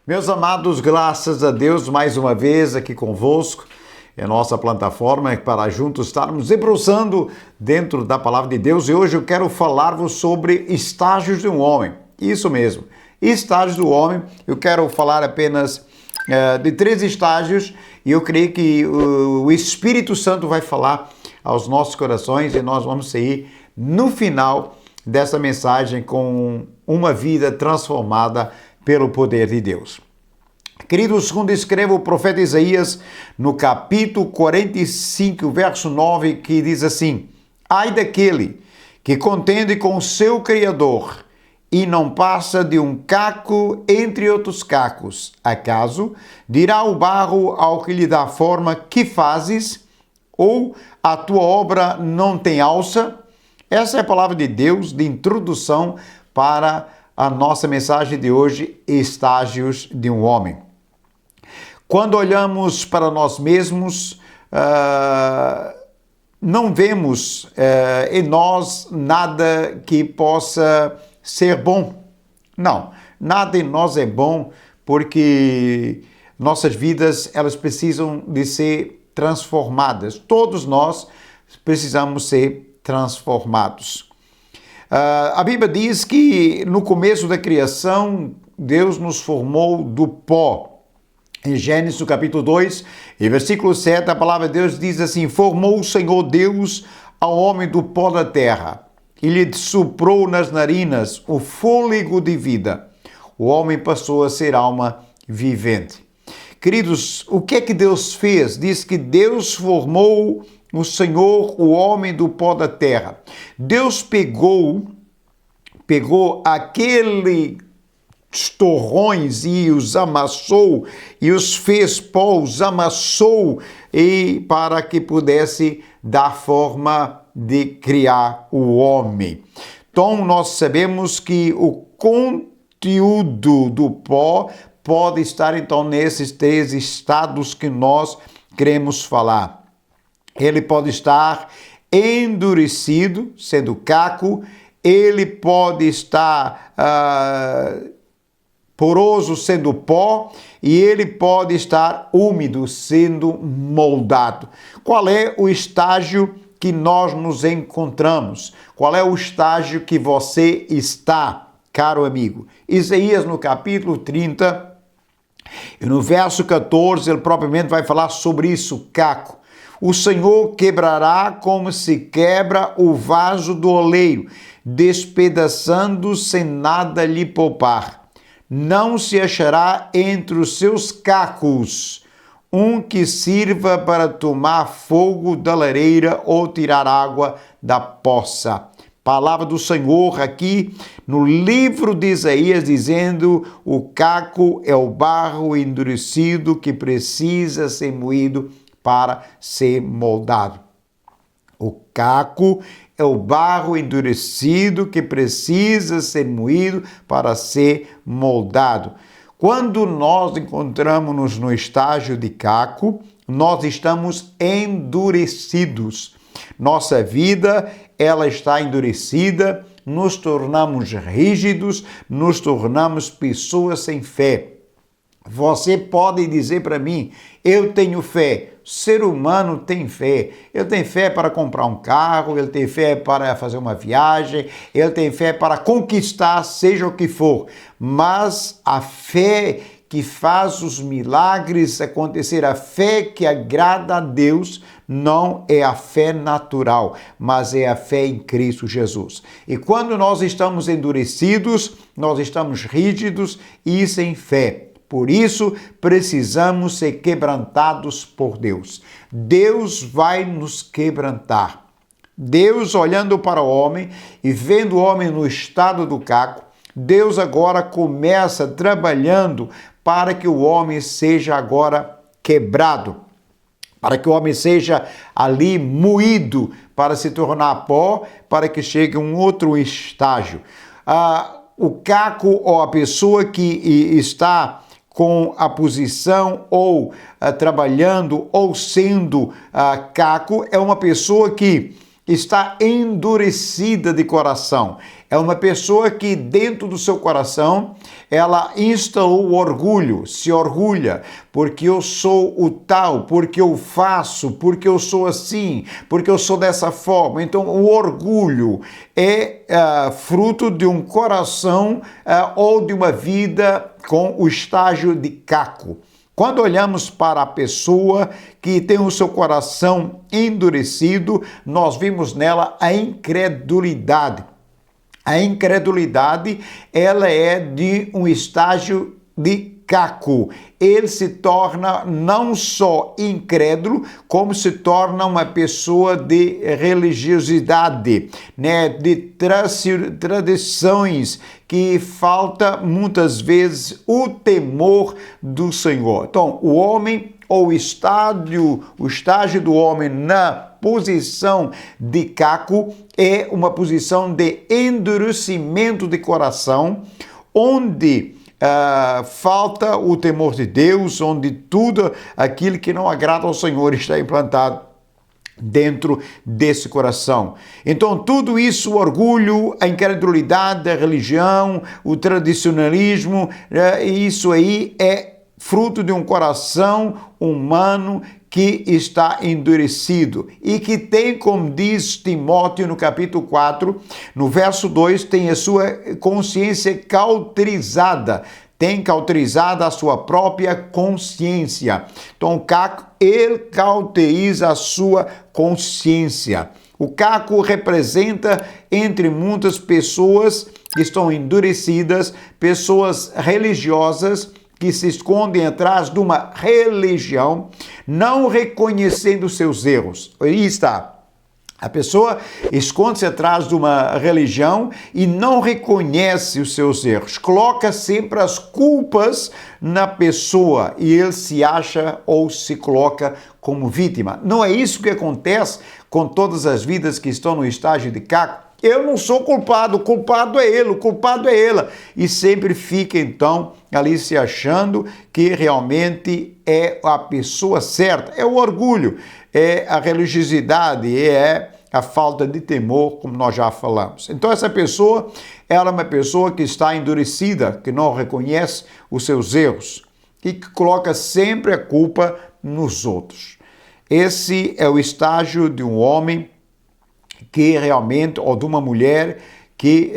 Meus amados, graças a Deus, mais uma vez aqui convosco, é a nossa plataforma para juntos estarmos debruçando dentro da Palavra de Deus. E hoje eu quero falar-vos sobre estágios de um homem. Isso mesmo, estágios do homem. Eu quero falar apenas de 3 estágios e eu creio que o Espírito Santo vai falar aos nossos corações e nós vamos sair no final dessa mensagem com uma vida transformada pelo poder de Deus. Queridos, segundo escreve o profeta Isaías no capítulo 45, verso 9, que diz assim: ai daquele que contende com o seu Criador e não passa de um caco entre outros cacos. Acaso dirá o barro ao que lhe dá forma: que fazes? Ou a tua obra não tem alça? Essa é a palavra de Deus de introdução para a nossa mensagem de hoje, estágios de um homem. Quando olhamos para nós mesmos, não vemos em nós nada que possa ser bom. Não, nada em nós é bom, porque nossas vidas elas precisam de ser transformadas. Todos nós precisamos ser transformados. A Bíblia diz que no começo da criação, Deus nos formou do pó. Em Gênesis, no capítulo 2, e versículo 7, a palavra de Deus diz assim: formou o Senhor Deus ao homem do pó da terra, e lhe soprou nas narinas o fôlego de vida. O homem passou a ser alma vivente. Queridos, o que é que Deus fez? Diz que Deus formou o Senhor, o homem do pó da terra. Deus pegou aqueles torrões e os amassou e os fez pó, os amassou e para que pudesse dar forma de criar o homem. Então nós sabemos que o conteúdo do pó pode estar então nesses 3 estados que nós queremos falar. Ele pode estar endurecido, sendo caco, ele pode estar poroso, sendo pó, e ele pode estar úmido, sendo moldado. Qual é o estágio que nós nos encontramos? Qual é o estágio que você está, caro amigo? Isaías, no capítulo 30, e no verso 14, ele propriamente vai falar sobre isso, caco. O Senhor quebrará como se quebra o vaso do oleiro, despedaçando sem nada lhe poupar. Não se achará entre os seus cacos um que sirva para tomar fogo da lareira ou tirar água da poça. Palavra do Senhor aqui no livro de Isaías dizendo: o caco é o barro endurecido que precisa ser moído para ser moldado. O caco é o barro endurecido que precisa ser moído para ser moldado. Quando nós encontramos-nos no estágio de caco, nós estamos endurecidos. Nossa vida, ela está endurecida, nos tornamos rígidos, nos tornamos pessoas sem fé. Você pode dizer para mim: eu tenho fé. O ser humano tem fé. Ele tem fé para comprar um carro, ele tem fé para fazer uma viagem, ele tem fé para conquistar, seja o que for. Mas a fé que faz os milagres acontecer, a fé que agrada a Deus, não é a fé natural, mas é a fé em Cristo Jesus. E quando nós estamos endurecidos, nós estamos rígidos e sem fé. Por isso, precisamos ser quebrantados por Deus. Deus vai nos quebrantar. Deus, olhando para o homem e vendo o homem no estado do caco, Deus agora começa trabalhando para que o homem seja agora quebrado, para que o homem seja ali moído para se tornar pó, para que chegue a um outro estágio. O caco ou a pessoa que está com a posição ou trabalhando ou sendo caco é uma pessoa que está endurecida de coração. É uma pessoa que dentro do seu coração ela instalou o orgulho, se orgulha, porque eu sou o tal, porque eu faço, porque eu sou assim, porque eu sou dessa forma. Então, o orgulho é fruto de um coração ou de uma vida com o estágio de caco. Quando olhamos para a pessoa que tem o seu coração endurecido, nós vimos nela a incredulidade. A incredulidade, ela é de um estágio de caco. Ele se torna não só incrédulo, como se torna uma pessoa de religiosidade, né? De tradições, que falta muitas vezes o temor do Senhor. Então, o homem, ou o estágio do homem na posição de caco, é uma posição de endurecimento de coração, onde falta o temor de Deus, onde tudo aquilo que não agrada ao Senhor está implantado dentro desse coração. Então, tudo isso, o orgulho, a incredulidade, a religião, o tradicionalismo, isso aí é fruto de um coração humano que está endurecido e que tem, como diz Timóteo no capítulo 4, no verso 2, tem a sua consciência cauterizada, tem cauterizada a sua própria consciência. Então, o caco, ele cauteriza a sua consciência. O caco representa, entre muitas pessoas que estão endurecidas, pessoas religiosas, que se escondem atrás de uma religião, não reconhecendo seus erros. Aí está. A pessoa esconde-se atrás de uma religião e não reconhece os seus erros. Coloca sempre as culpas na pessoa e ele se acha ou se coloca como vítima. Não é isso que acontece com todas as vidas que estão no estágio de caco? Eu não sou culpado, o culpado é ele, o culpado é ela. E sempre fica, então, ali se achando que realmente é a pessoa certa. É o orgulho, é a religiosidade, é a falta de temor, como nós já falamos. Então, essa pessoa, ela é uma pessoa que está endurecida, que não reconhece os seus erros e que coloca sempre a culpa nos outros. Esse é o estágio de um homem que realmente, ou de uma mulher que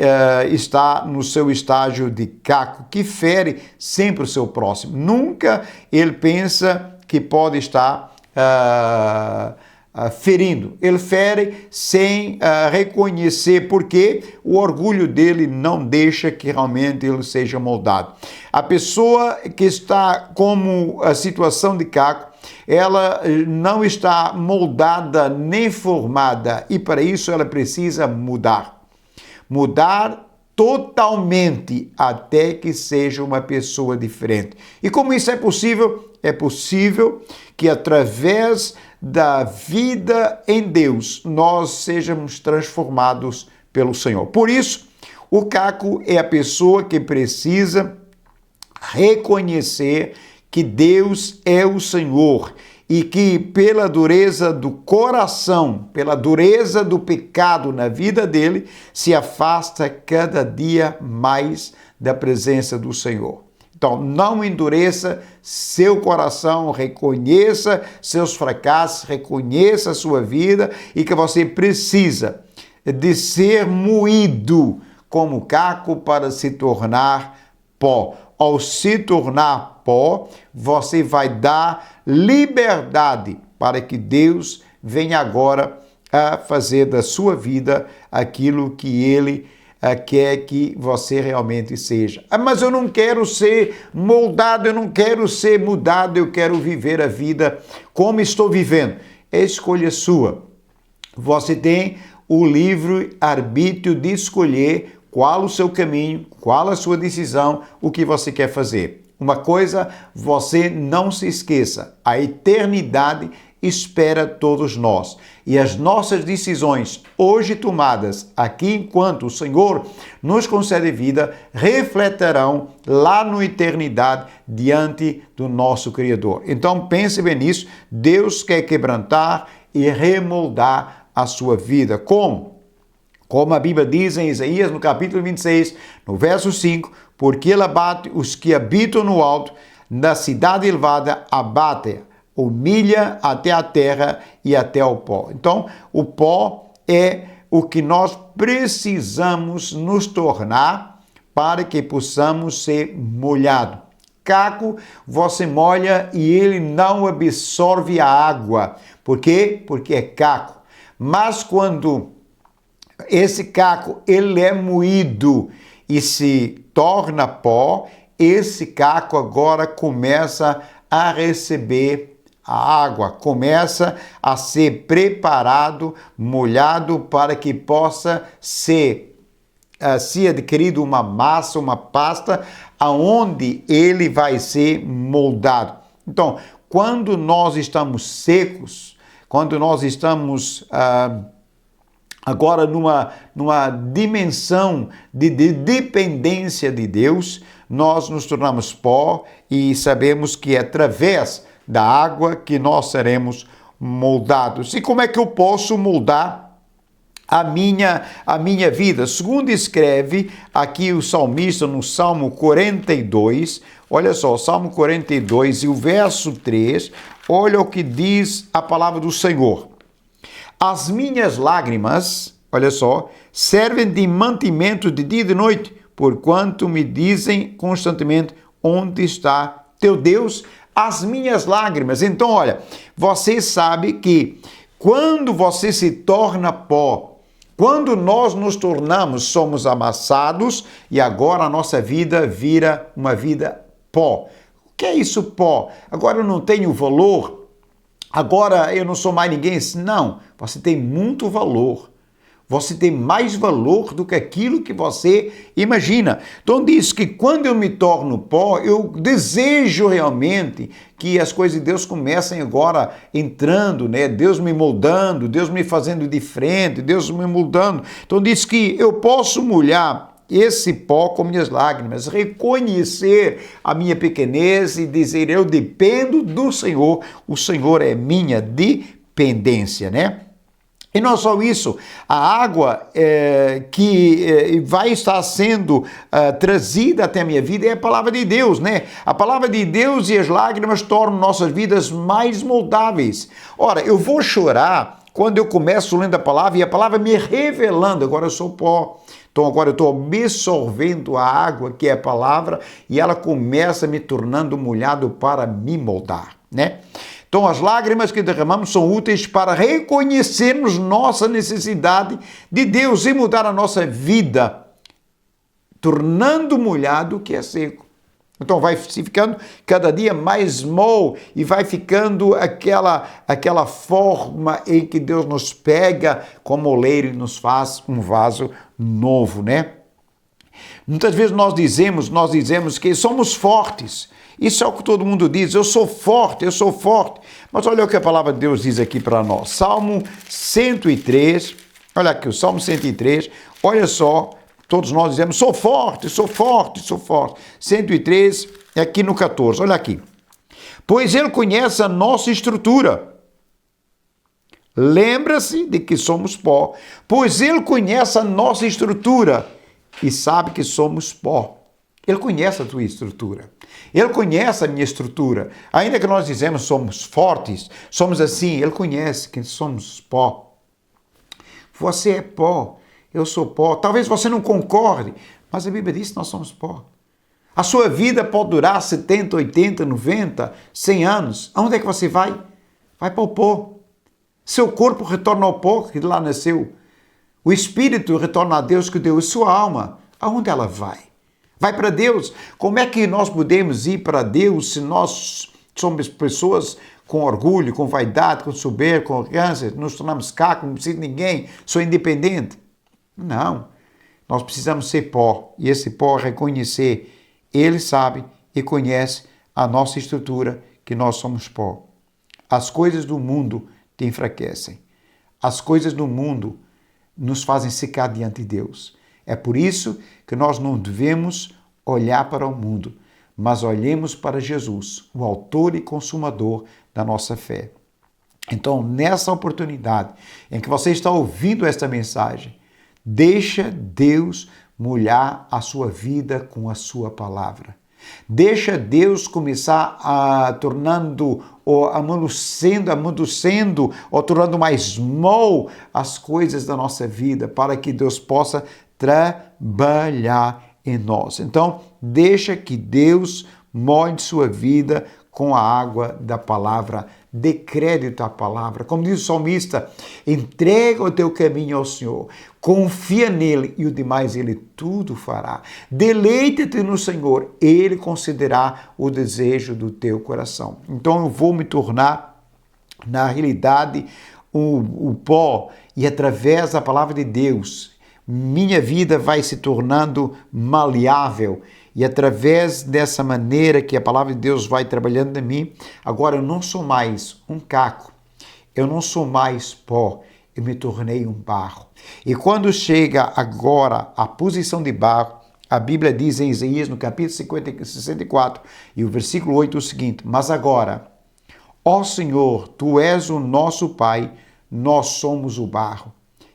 está no seu estágio de caco, que fere sempre o seu próximo. Nunca ele pensa que pode estar ferindo. Ele fere sem reconhecer, porque o orgulho dele não deixa que realmente ele seja moldado. A pessoa que está como a situação de caco, ela não está moldada nem formada, e para isso ela precisa mudar. Mudar totalmente até que seja uma pessoa diferente. E como isso é possível? É possível que através da vida em Deus nós sejamos transformados pelo Senhor. Por isso, o caco é a pessoa que precisa reconhecer que Deus é o Senhor e que pela dureza do coração, pela dureza do pecado na vida dele, se afasta cada dia mais da presença do Senhor. Então, não endureça seu coração, reconheça seus fracassos, reconheça a sua vida e que você precisa de ser moído como caco para se tornar pó. Ao se tornar pó, você vai dar liberdade para que Deus venha agora a fazer da sua vida aquilo que Ele quer que você realmente seja. Mas eu não quero ser moldado, eu não quero ser mudado, eu quero viver a vida como estou vivendo. É escolha sua. Você tem o livre arbítrio de escolher qual o seu caminho, qual a sua decisão, o que você quer fazer. Uma coisa, você não se esqueça, a eternidade espera todos nós. E as nossas decisões hoje tomadas aqui enquanto o Senhor nos concede vida, refletirão lá na eternidade diante do nosso Criador. Então pense bem nisso, Deus quer quebrantar e remoldar a sua vida. Como? Como a Bíblia diz em Isaías, no capítulo 26, no verso 5, porque ele abate os que habitam no alto, na cidade elevada abate, humilha até a terra e até o pó. Então, o pó é o que nós precisamos nos tornar para que possamos ser molhados. Caco, você molha e ele não absorve a água. Por quê? Porque é caco. Mas quando esse caco ele é moído e se torna pó, esse caco agora começa a receber a água, começa a ser preparado, molhado para que possa ser se adquirido uma massa, uma pasta, aonde ele vai ser moldado. Então, quando nós estamos secos, quando nós estamos agora numa dimensão de dependência de Deus, nós nos tornamos pó e sabemos que é através da água que nós seremos moldados. E como é que eu posso moldar a minha vida? Segundo escreve aqui o salmista no Salmo 42, olha só, Salmo 42 e o verso 3, olha o que diz a palavra do Senhor. As minhas lágrimas, olha só, servem de mantimento de dia e de noite, porquanto me dizem constantemente, onde está teu Deus? As minhas lágrimas. Então, olha, você sabe que quando você se torna pó, quando nós nos tornamos, somos amassados e agora a nossa vida vira uma vida pó. O que é isso, pó? Agora eu não tenho valor, agora eu não sou mais ninguém. Não, você tem muito valor. Você tem mais valor do que aquilo que você imagina. Então diz que quando eu me torno pó, eu desejo realmente que as coisas de Deus comecem agora entrando, né? Deus me moldando, Deus me fazendo diferente, Deus me moldando. Então diz que eu posso molhar esse pó com minhas lágrimas, reconhecer a minha pequenez e dizer, eu dependo do Senhor, o Senhor é minha dependência, né? E não só isso, a água que vai estar sendo trazida até a minha vida é a palavra de Deus, né? A palavra de Deus e as lágrimas tornam nossas vidas mais moldáveis. Ora, eu vou chorar quando eu começo lendo a palavra e a palavra me revelando, agora eu sou pó. Então agora eu estou absorvendo a água que é a palavra e ela começa me tornando molhado para me moldar, né? Então, as lágrimas que derramamos são úteis para reconhecermos nossa necessidade de Deus e mudar a nossa vida, tornando molhado o que é seco. Então, vai ficando cada dia mais mole e vai ficando aquela forma em que Deus nos pega como oleiro e nos faz um vaso novo, né? Muitas vezes nós dizemos que somos fortes. Isso é o que todo mundo diz, eu sou forte. Mas olha o que a palavra de Deus diz aqui para nós. Salmo 103, olha aqui o Salmo 103, olha só, todos nós dizemos, sou forte. 103, é aqui no 14, olha aqui. Pois ele conhece a nossa estrutura. Lembra-se de que somos pó. Pois ele conhece a nossa estrutura e sabe que somos pó. Ele conhece a tua estrutura. Ele conhece a minha estrutura. Ainda que nós dizemos somos fortes, somos assim, ele conhece que somos pó. Você é pó, eu sou pó. Talvez você não concorde, mas a Bíblia diz que nós somos pó. A sua vida pode durar 70, 80, 90, 100 anos. Aonde é que você vai? Vai para o pó. Seu corpo retorna ao pó que lá nasceu. O espírito retorna a Deus que deu. E sua alma, aonde ela vai? Vai para Deus. Como é que nós podemos ir para Deus se nós somos pessoas com orgulho, com vaidade, com soberba, com arrogância, nos tornamos cacos, não preciso de ninguém, sou independente? Não. Nós precisamos ser pó. E esse pó reconhecer, ele sabe e conhece a nossa estrutura, que nós somos pó. As coisas do mundo te enfraquecem. As coisas do mundo nos fazem secar diante de Deus. É por isso que nós não devemos olhar para o mundo, mas olhemos para Jesus, o autor e consumador da nossa fé. Então, nessa oportunidade em que você está ouvindo esta mensagem, Deixa Deus molhar a sua vida com a sua palavra. Deixa Deus começar a tornando ou amadurecendo ou tornando mais mole as coisas da nossa vida para que Deus possa trabalhar em nós. Então, deixa que Deus molde sua vida com a água da palavra. Dê crédito à palavra. Como diz o salmista, entrega o teu caminho ao Senhor, confia nele e o demais ele tudo fará. Deleita-te no Senhor, ele concederá o desejo do teu coração. Então eu vou me tornar, na realidade, o pó, e através da palavra de Deus, minha vida vai se tornando maleável. E através dessa maneira que a palavra de Deus vai trabalhando em mim, agora eu não sou mais um caco, eu não sou mais pó, eu me tornei um barro. E quando chega agora a posição de barro, a Bíblia diz em Isaías, no capítulo 64, e o versículo 8 o seguinte: mas agora, ó Senhor, Tu és o nosso Pai, nós somos o barro,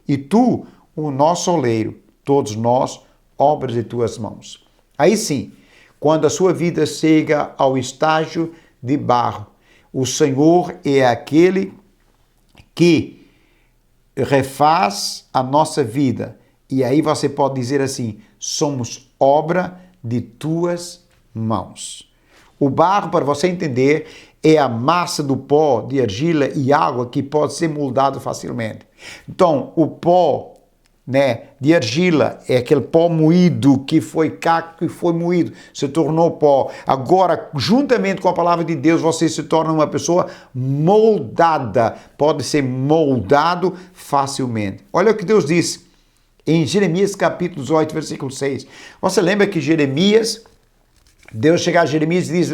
e Tu, o nosso oleiro, todos nós, obras de Tuas mãos. Aí sim, quando a sua vida chega ao estágio de barro, o Senhor é aquele que refaz a nossa vida. E aí você pode dizer assim: somos obra de tuas mãos. O barro, para você entender, é a massa do pó de argila e água que pode ser moldado facilmente. Então, o pó de argila, é aquele pó moído que foi caco, que foi moído, se tornou pó. Agora, juntamente com a palavra de Deus, você se torna uma pessoa moldada, pode ser moldado facilmente. Olha o que Deus disse em Jeremias capítulo 18, versículo 6. Você lembra que Deus chega a Jeremias e diz: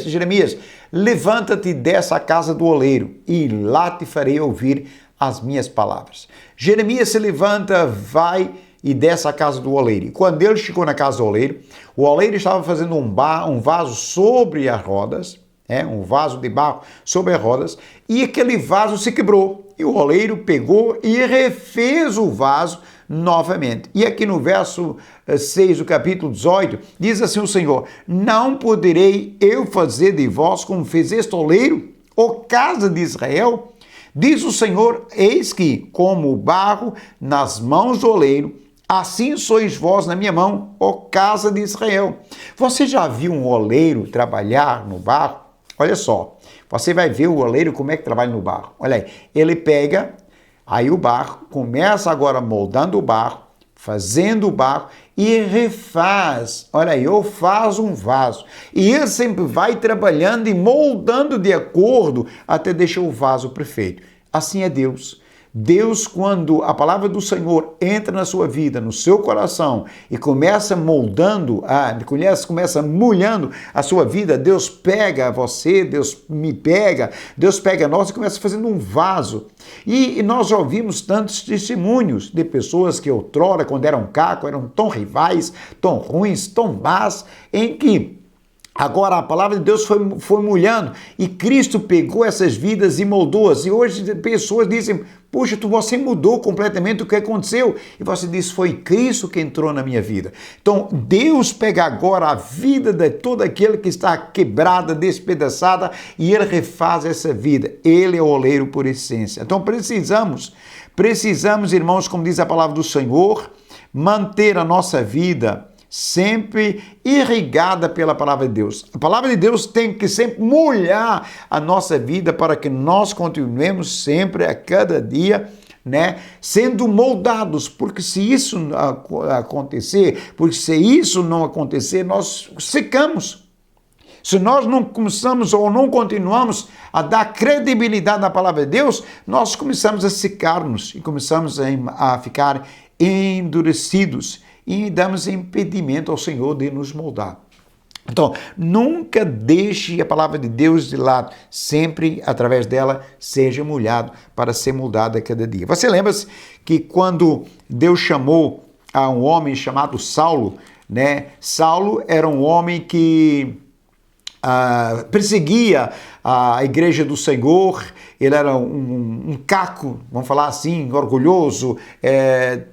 Jeremias, levanta-te e desce à casa do oleiro, e lá te farei ouvir as minhas palavras. Jeremias se levanta, vai e desce à casa do oleiro. E quando ele chegou na casa do oleiro, o oleiro estava fazendo um vaso sobre as rodas, um vaso de barro sobre as rodas, e aquele vaso se quebrou. E o oleiro pegou e refez o vaso novamente. E aqui no verso 6 do capítulo 18, diz assim o Senhor: não poderei eu fazer de vós como fez este oleiro, ó casa de Israel? Diz o Senhor: eis que, como o barro nas mãos do oleiro, assim sois vós na minha mão, ó casa de Israel. Você já viu um oleiro trabalhar no barro? Olha só, você vai ver o oleiro como é que trabalha no barro. Olha aí, ele pega, aí o barro, começa agora moldando o barro, fazendo o barro e refaz. Olha aí, ou faz um vaso. E ele sempre vai trabalhando e moldando de acordo até deixar o vaso perfeito. Assim é Deus. Deus, quando a palavra do Senhor entra na sua vida, no seu coração e começa moldando, começa molhando a sua vida, Deus pega você, Deus me pega, Deus pega nós e começa fazendo um vaso. E nós já ouvimos tantos testemunhos de pessoas que outrora, quando eram caco, eram tão rivais, tão ruins, tão más, em que agora a palavra de Deus foi molhando e Cristo pegou essas vidas e moldou-as. E hoje pessoas dizem: puxa, você mudou completamente, o que aconteceu? E você diz: foi Cristo que entrou na minha vida. Então Deus pega agora a vida de todo aquele que está quebrada, despedaçada, e Ele refaz essa vida. Ele é o oleiro por essência. Então precisamos, irmãos, como diz a palavra do Senhor, manter a nossa vida sempre irrigada pela palavra de Deus. A palavra de Deus tem que sempre molhar a nossa vida para que nós continuemos sempre, a cada dia, sendo moldados, porque se isso não acontecer, nós secamos. Se nós não começamos ou não continuamos a dar credibilidade à palavra de Deus, nós começamos a secar-nos e começamos a ficar endurecidos e damos impedimento ao Senhor de nos moldar. Então, nunca deixe a palavra de Deus de lado, sempre através dela seja molhado para ser moldado a cada dia. Você lembra-se que quando Deus chamou a um homem chamado Saulo, Saulo era um homem que perseguia a igreja do Senhor. Ele era um caco, vamos falar assim, orgulhoso,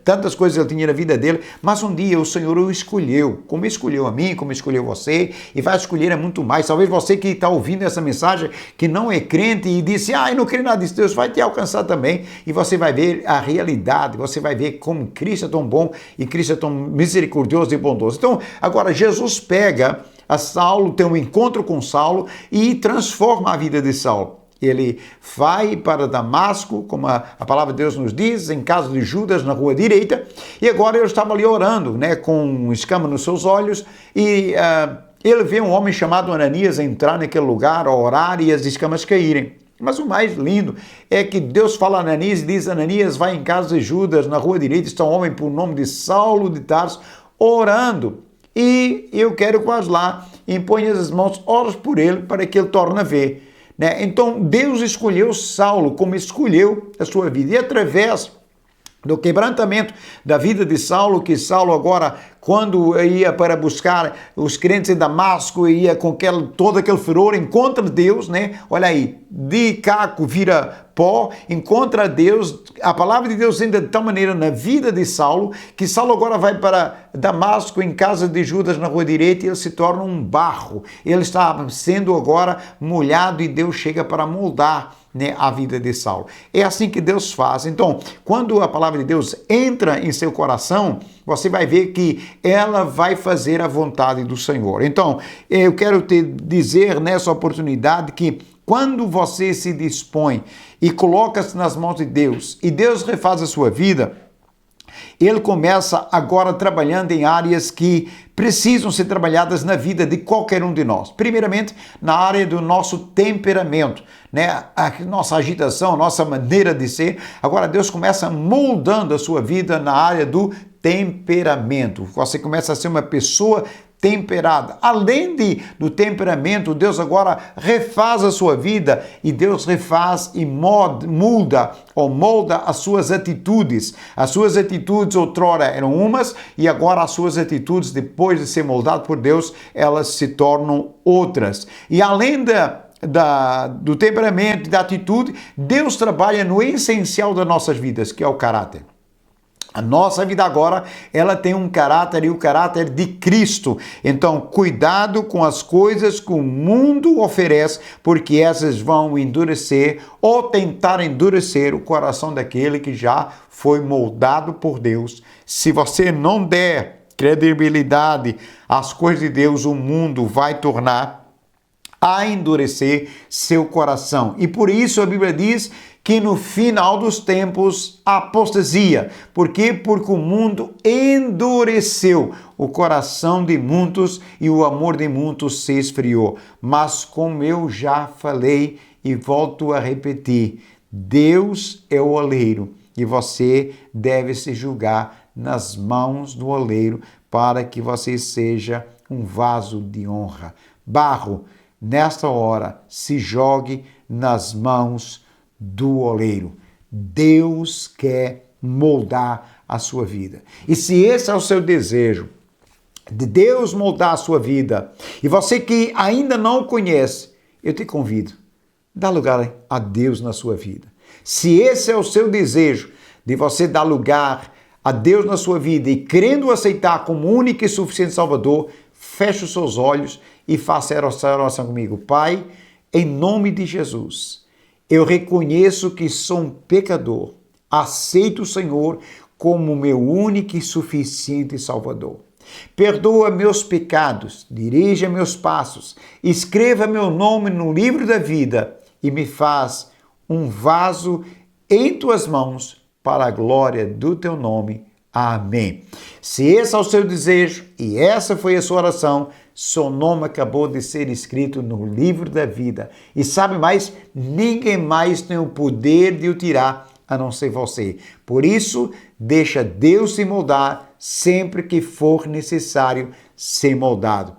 tantas coisas ele tinha na vida dele, mas um dia o Senhor o escolheu, como escolheu a mim, como escolheu você, e vai escolher muito mais. Talvez você que está ouvindo essa mensagem, que não é crente e disse, eu não creio nada disso, Deus vai te alcançar também, e você vai ver a realidade, você vai ver como Cristo é tão bom, e Cristo é tão misericordioso e bondoso. Então, agora, Jesus pega a Saulo, tem um encontro com Saulo, e transforma a vida de Saulo. Ele vai para Damasco, como a palavra de Deus nos diz, em casa de Judas, na rua direita, e agora ele estava ali orando, com escama nos seus olhos, e ele vê um homem chamado Ananias entrar naquele lugar, a orar, e as escamas caírem. Mas o mais lindo é que Deus fala a Ananias e diz, Ananias, vai em casa de Judas, na rua direita, está um homem por nome de Saulo de Tarso, orando, e eu quero que vás lá, imponhas as mãos, oras por ele, para que ele torne a ver. Então, Deus escolheu Saulo como escolheu a sua vida. E através do quebrantamento da vida de Saulo, que Saulo agora, quando ia para buscar os crentes em Damasco, ia com todo aquele furor, encontra Deus, Olha aí, de caco vira pó, encontra Deus, a palavra de Deus ainda de tal maneira na vida de Saulo, que Saulo agora vai para Damasco, em casa de Judas, na rua direita, e ele se torna um barro. Ele está sendo agora molhado e Deus chega para moldar a vida de Saulo. É assim que Deus faz. Então, quando a palavra de Deus entra em seu coração, você vai ver que ela vai fazer a vontade do Senhor. Então, eu quero te dizer nessa oportunidade que quando você se dispõe e coloca-se nas mãos de Deus e Deus refaz a sua vida, ele começa agora trabalhando em áreas que precisam ser trabalhadas na vida de qualquer um de nós. Primeiramente, na área do nosso temperamento, a nossa agitação, a nossa maneira de ser. Agora, Deus começa moldando a sua vida na área do temperamento. Você começa a ser uma pessoa temperada. Além do temperamento, Deus agora refaz a sua vida e Deus refaz e molda as suas atitudes. As suas atitudes outrora eram umas e agora as suas atitudes, depois de ser moldado por Deus, elas se tornam outras. E além do temperamento e da atitude, Deus trabalha no essencial das nossas vidas, que é o caráter. A nossa vida agora, ela tem um caráter e o caráter de Cristo. Então, cuidado com as coisas que o mundo oferece, porque essas vão endurecer ou tentar endurecer o coração daquele que já foi moldado por Deus. Se você não der credibilidade às coisas de Deus, o mundo vai tornar a endurecer seu coração. E por isso a Bíblia diz que no final dos tempos, a apostasia. Por quê? Porque o mundo endureceu o coração de muitos e o amor de muitos se esfriou. Mas como eu já falei e volto a repetir, Deus é o oleiro e você deve se julgar nas mãos do oleiro para que você seja um vaso de honra. Barro, nesta hora, se jogue nas mãos do oleiro. Deus quer moldar a sua vida. E se esse é o seu desejo, de Deus moldar a sua vida, e você que ainda não o conhece, eu te convido, dá lugar a Deus na sua vida. Se esse é o seu desejo, de você dar lugar a Deus na sua vida e querendo aceitar como único e suficiente Salvador, feche os seus olhos e faça essa oração comigo. Pai, em nome de Jesus, eu reconheço que sou um pecador. Aceito o Senhor como meu único e suficiente Salvador. Perdoa meus pecados, dirija meus passos, escreva meu nome no livro da vida e me faz um vaso em tuas mãos para a glória do teu nome. Amém. Se esse é o seu desejo e essa foi a sua oração, seu nome acabou de ser escrito no livro da vida. E sabe mais? Ninguém mais tem o poder de o tirar a não ser você. Por isso, deixa Deus se moldar sempre que for necessário ser moldado.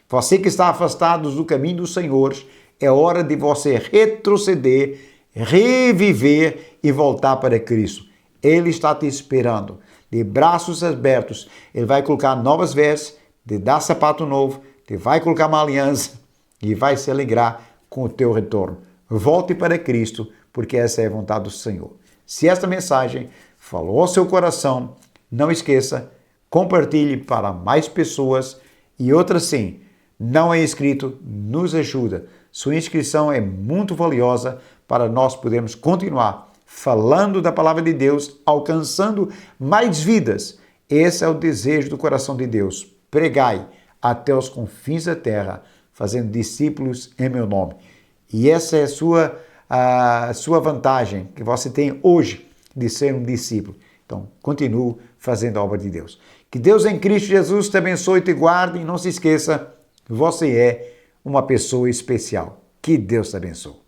Você que está afastado do caminho do Senhor, é hora de você retroceder, reviver e voltar para Cristo. Ele está te esperando, de braços abertos. Ele vai colocar novas vestes, te dar sapato novo, te vai colocar uma aliança e vai se alegrar com o teu retorno. Volte para Cristo, porque essa é a vontade do Senhor. Se esta mensagem falou ao seu coração, não esqueça, compartilhe para mais pessoas e outra sim, não é inscrito, nos ajuda. Sua inscrição é muito valiosa para nós podermos continuar falando da palavra de Deus, alcançando mais vidas. Esse é o desejo do coração de Deus. Pregai até os confins da terra, fazendo discípulos em meu nome. E essa é a sua vantagem que você tem hoje de ser um discípulo. Então, continue fazendo a obra de Deus. Que Deus em Cristo Jesus te abençoe e te guarde. E não se esqueça, você é uma pessoa especial. Que Deus te abençoe.